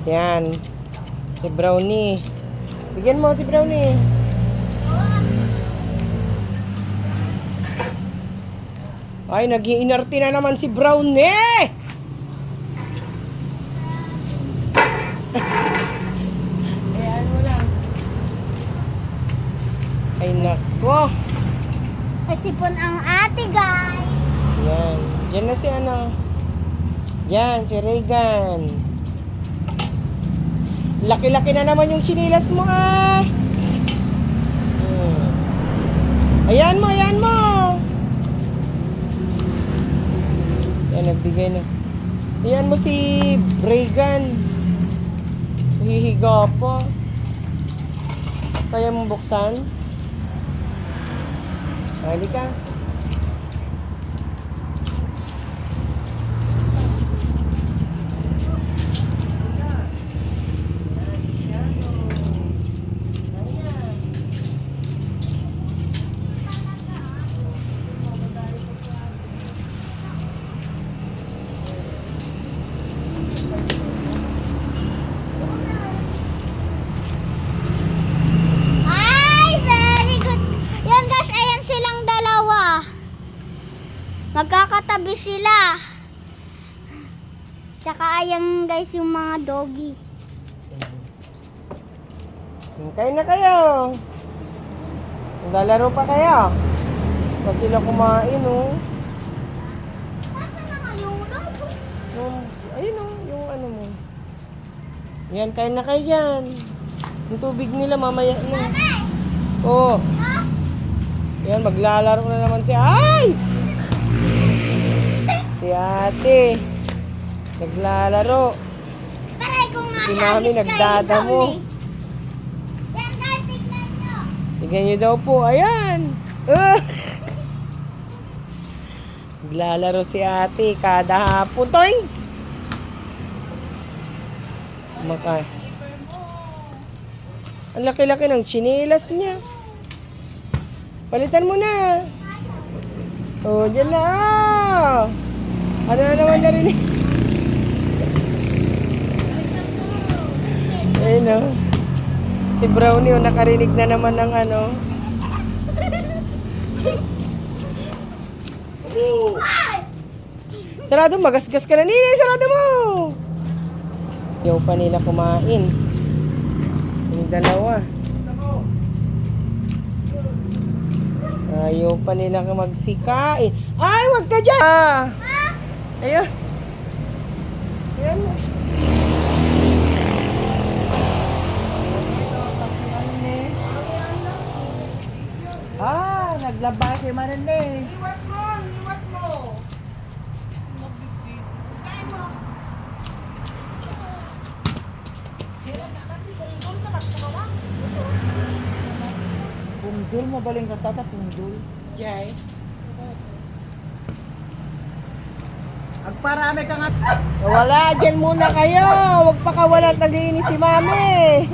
Yan. Si Brownie. Bigyan mo si Brownie. Ay, nag-iinarte na naman si Brownie! Ayan mo lang. Ay, nako. Kasipon ang ate, guys. Yan. Diyan na si ano. Diyan, si Regan. Laki-laki na naman yung chinilas mo, ah. Ayan mo, ayan mo. Yan, nagbigay na. Ayan mo si Regan. Hihiga pa. Kaya mo buksan? Halika. Ay, very good. Yan, guys. Ayan silang dalawa. Magkakatabi sila. Tsaka ayan, guys, yung mga doggy. Kain na kayo. Naglalaro pa kayo. Pa sila kumain, oh. Nasaan na yung dog? Ayun, oh. Yung ano mo. Yan, kain na kayo dyan. Yung tubig nila mamaya na. Oh. Yan, maglalaro na naman si... Ay! Si ate. Naglalaro. Taray ko nga. Si mami nagdadamo. Yan, guys, tignan nyo. Tignan nyo daw po. Ayan. Naglalaro si ate kada hapon. Toings! Ang laki-laki ng chinilas niya. Palitan mo na. Oh, dyan na. Ano na naman narinig? Ayun, oh. Si Brownie, oh, nakarinig na naman ng ano. Sarado, magasgas ka na. Nina, sarado mo. Ayaw pa nila kumain. Yung dalawa. Ayaw pa nila magsikain. Ay, wag ka dyan! Ayun. Ayan mo. Naglaba si Marinde. Iwat mo. Pungdul mo baling ka tata, pungdul. Jay. Agparami ka nga. Wala, dyan muna kayo. Huwag pa kawalan, nag-iinis si mami.